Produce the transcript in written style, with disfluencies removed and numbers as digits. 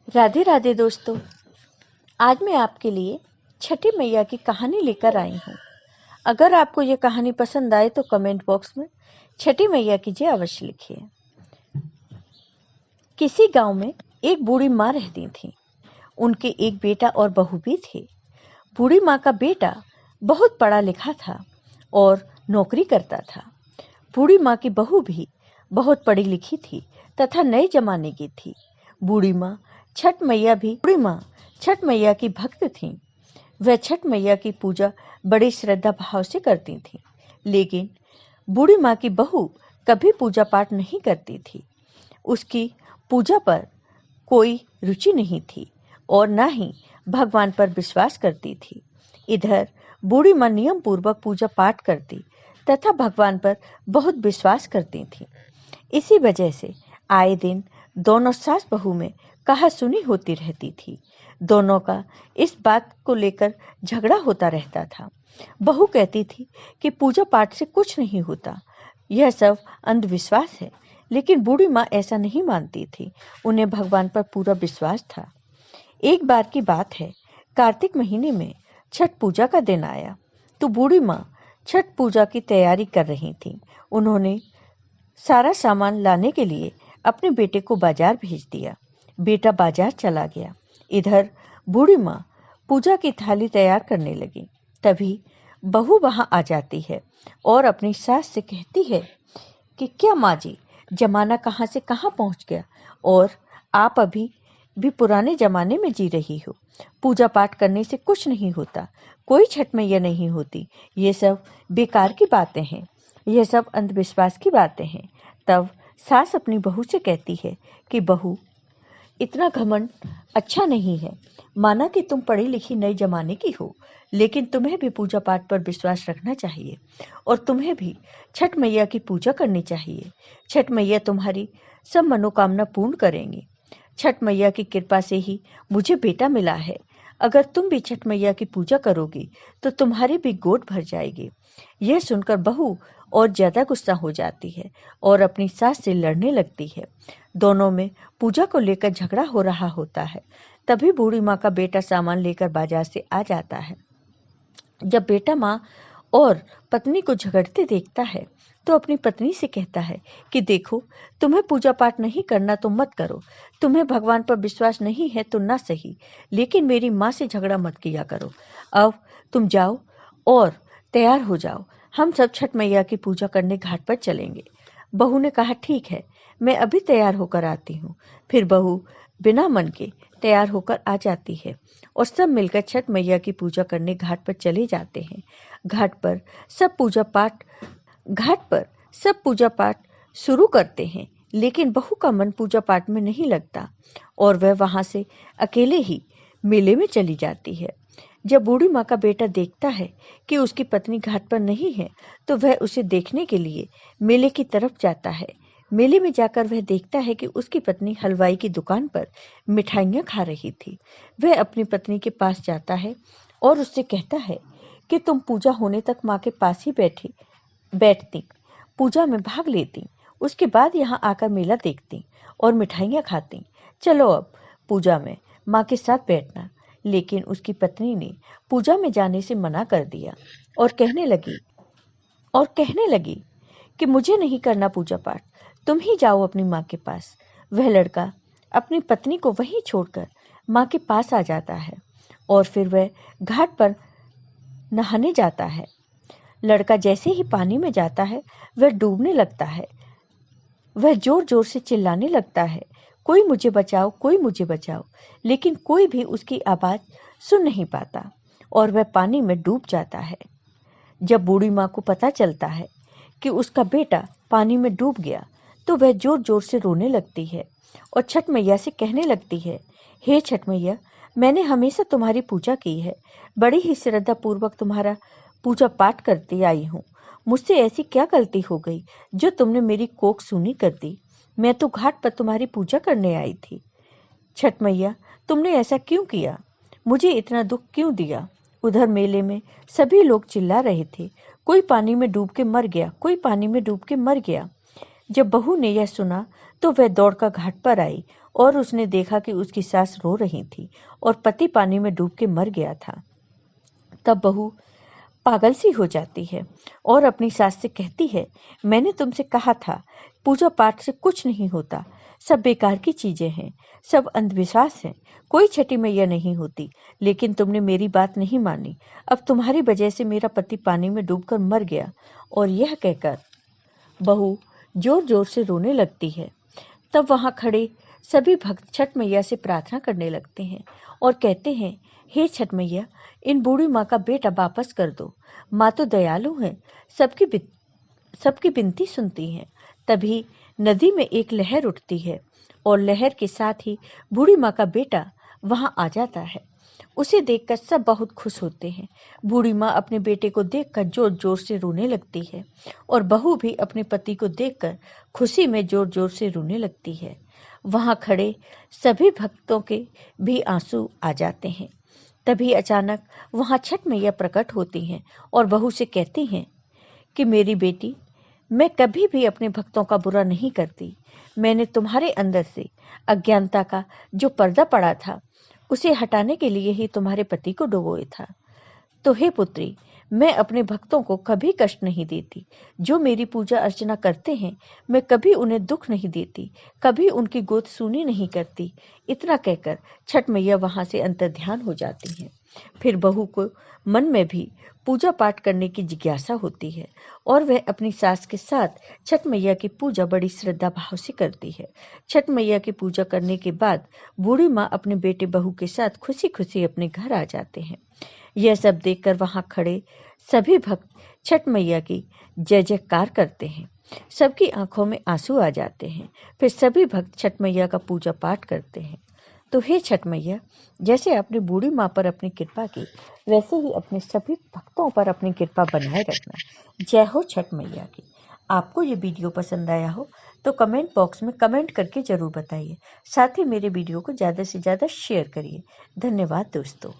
राधे राधे दोस्तों। आज मैं आपके लिए छठी मैया की कहानी लेकर आई हूँ। अगर आपको ये कहानी पसंद आए तो कमेंट बॉक्स में छठी मैया की जय अवश्य लिखिए। किसी गांव में एक बूढ़ी माँ रहती थी। उनके एक बेटा और बहू भी थे। बूढ़ी माँ का बेटा बहुत पढ़ा लिखा था और नौकरी करता था। बूढ़ी माँ की बहू भी बहुत पढ़ी लिखी थी तथा नए जमाने की थी। बूढ़ी माँ छठ मैया की भक्त थीं। वह छठ मैया की पूजा बड़ी श्रद्धा भाव से करती थीं। लेकिन बूढ़ी माँ की बहू कभी पूजा पाठ नहीं करती थी। उसकी पूजा पर कोई रुचि नहीं थी और न ही भगवान पर विश्वास करती थी। इधर बूढ़ी माँ नियम पूर्वक पूजा पाठ करती तथा भगवान पर बहुत विश्वास करती थी। इसी वजह से आए दिन दोनों सास बहू में कहासुनी होती रहती थी। दोनों का इस बात को लेकर झगड़ा होता रहता था। बहू कहती थी कि पूजा पाठ से कुछ नहीं होता, यह सब अंधविश्वास है। लेकिन बूढ़ी माँ ऐसा नहीं मानती थी। उन्हें भगवान पर पूरा विश्वास था। एक बार की बात है, कार्तिक महीने में छठ पूजा का दिन आया तो बूढ़ी माँ छठ पूजा की तैयारी कर रही थी। उन्होंने सारा सामान लाने के लिए अपने बेटे को बाजार भेज दिया। बेटा बाजार चला गया। इधर बूढ़ी माँ पूजा की थाली तैयार करने लगी। तभी बहू वहां आ जाती है और अपनी सास से कहती है कि क्या माँ जी, जमाना कहाँ से कहाँ पहुंच गया और आप अभी भी पुराने जमाने में जी रही हो। पूजा पाठ करने से कुछ नहीं होता, कोई छठ मैया नहीं होती। ये सब बेकार की बातें हैं, यह सब अंधविश्वास की बातें हैं। तब सास अपनी बहू से कहती है कि बहू, इतना घमंड अच्छा नहीं है। माना कि तुम पढ़ी लिखी नए जमाने की हो, लेकिन तुम्हें भी पूजा पाठ पर विश्वास रखना चाहिए और तुम्हें भी छठ मैया की पूजा करनी चाहिए। छठ मैया तुम्हारी सब मनोकामना पूर्ण करेंगी। छठ मैया की कृपा से ही मुझे बेटा मिला है। अगर तुम भी छठ मैया की पूजा करोगी तो तुम्हारी भी गोद भर जाएगी। यह सुनकर बहू और ज्यादा गुस्सा हो जाती है और अपनी सास से लड़ने लगती है। दोनों में पूजा को लेकर झगड़ा हो रहा होता है। तभी बूढ़ी माँ का बेटा सामान लेकर बाजार से आ जाता है। जब बेटा माँ और पत्नी को झगड़ते देखता है तो अपनी पत्नी से कहता है कि देखो, तुम्हें पूजा पाठ नहीं करना तो मत करो, तुम्हें भगवान पर विश्वास नहीं है तो ना सही, लेकिन मेरी माँ से झगड़ा मत किया करो। अब तुम जाओ और तैयार हो जाओ, हम सब छठ मैया की पूजा करने घाट पर चलेंगे। बहू ने कहा ठीक है, मैं अभी तैयार होकर आती हूँ। फिर बहू बिना मन के तैयार होकर आ जाती है और सब मिलकर छठ मैया की पूजा करने घाट पर चले जाते हैं। घाट पर सब पूजा पाठ शुरू करते हैं, लेकिन बहू का मन पूजा पाठ में नहीं लगता और वह वहां से अकेले ही मेले में चली जाती है। जब बूढ़ी माँ का बेटा देखता है कि उसकी पत्नी घाट पर नहीं है तो वह उसे देखने के लिए मेले की तरफ जाता है। मेले में जाकर वह देखता है कि उसकी पत्नी हलवाई की दुकान पर मिठाइयाँ खा रही थी। वह अपनी पत्नी के पास जाता है और उससे कहता है कि तुम पूजा होने तक माँ के पास ही बैठती, पूजा में भाग लेती, उसके बाद यहाँ आकर मेला देखती और मिठाइयाँ खाती। चलो अब पूजा में माँ के साथ बैठना। लेकिन उसकी पत्नी ने पूजा में जाने से मना कर दिया और कहने लगी कि मुझे नहीं करना पूजा पाठ, तुम ही जाओ अपनी माँ के पास। वह लड़का अपनी पत्नी को वहीं छोड़कर माँ के पास आ जाता है और फिर वह घाट पर नहाने जाता है। लड़का जैसे ही पानी में जाता है वह डूबने लगता है। वह जोर जोर से चिल्लाने लगता है, कोई मुझे बचाओ, कोई मुझे बचाओ। लेकिन कोई भी उसकी आवाज सुन नहीं पाता और वह पानी में डूब जाता है। जब बूढ़ी माँ को पता चलता है कि उसका बेटा पानी में डूब गया तो वह जोर जोर से रोने लगती है और छठ मैया से कहने लगती है, हे छठ मैया, मैंने हमेशा तुम्हारी पूजा की है, बड़ी ही श्रद्धा पूर्वक तुम्हारा पूजा पाठ करती आई हूँ। मुझसे ऐसी क्या गलती हो गई जो तुमने मेरी कोख सूनी कर दी। मैं तो घाट पर तुम्हारी पूजा करने आई थी। छठ मैया, तुमने ऐसा क्यों किया? मुझे इतना दुख क्यों दिया? उधर मेले में सभी लोग चिल्ला रहे थे, कोई पानी में डूब के मर गया, कोई पानी में डूब के मर गया। जब बहू ने यह सुना तो वह दौड़कर घाट पर आई और उसने देखा कि उसकी सास रो रही थी और पति पानी में डूब के मर गया था। तब बहू पागल सी हो जाती है और अपनी सास से कहती है, मैंने तुमसे कहा था पूजा पाठ से कुछ नहीं होता, सब बेकार की चीजें हैं, सब अंधविश्वास हैं, कोई छठी मैया नहीं होती, लेकिन तुमने मेरी बात नहीं मानी। अब तुम्हारी वजह से मेरा पति पानी में डूबकर मर गया। और यह कहकर बहू जोर जोर से रोने लगती है। तब वहां खड़े सभी भक्त छठ मैया से प्रार्थना करने लगते हैं और कहते हैं, हे छठ मैया, इन बूढ़ी माँ का बेटा वापस कर दो। माँ तो दयालु है, सबकी विनती सुनती है। तभी नदी में एक लहर उठती है और लहर के साथ ही बूढ़ी माँ का बेटा वहां आ जाता है। उसे देखकर सब बहुत खुश होते हैं। बूढ़ी माँ अपने बेटे को देखकर जोर जोर से रोने लगती है और बहू भी अपने पति को देखकर खुशी में जोर जोर से रोने लगती है। वहां खड़े सभी भक्तों के भी आंसू आ जाते हैं। तभी अचानक वहां छठ मैया प्रकट होती हैं और बहू से कहती हैं कि मेरी बेटी, मैं कभी भी अपने भक्तों का बुरा नहीं करती। मैंने तुम्हारे अंदर से अज्ञानता का जो पर्दा पड़ा था उसे हटाने के लिए ही तुम्हारे पति को डुबोया था। तो हे पुत्री, मैं अपने भक्तों को कभी कष्ट नहीं देती। जो मेरी पूजा अर्चना करते हैं, मैं कभी उन्हें दुख नहीं देती, कभी उनकी गोद सूनी नहीं करती। इतना कहकर छठ मैया वहां से अंतर्ध्यान हो जाती हैं। फिर बहू को मन में भी पूजा पाठ करने की जिज्ञासा होती है और वह अपनी सास के साथ छठ मैया की पूजा बड़ी श्रद्धा भाव से करती है। छठ मैया की पूजा करने के बाद बूढ़ी माँ अपने बेटे बहू के साथ खुशी खुशी अपने घर आ जाते हैं। यह सब देखकर वहां खड़े सभी भक्त छठ मैया की जय जयकार करते हैं। सबकी आंखों में आंसू आ जाते हैं। फिर सभी भक्त छठ मैया का पूजा पाठ करते हैं। तो हे छठ मैया, जैसे आपने बूढ़ी माँ पर अपनी कृपा की, वैसे ही अपने सभी भक्तों पर अपनी कृपा बनाए रखना। जय हो छठ मैया की। आपको ये वीडियो पसंद आया हो तो कमेंट बॉक्स में कमेंट करके जरूर बताइए। साथ ही मेरे वीडियो को ज़्यादा से ज़्यादा शेयर करिए। धन्यवाद दोस्तों।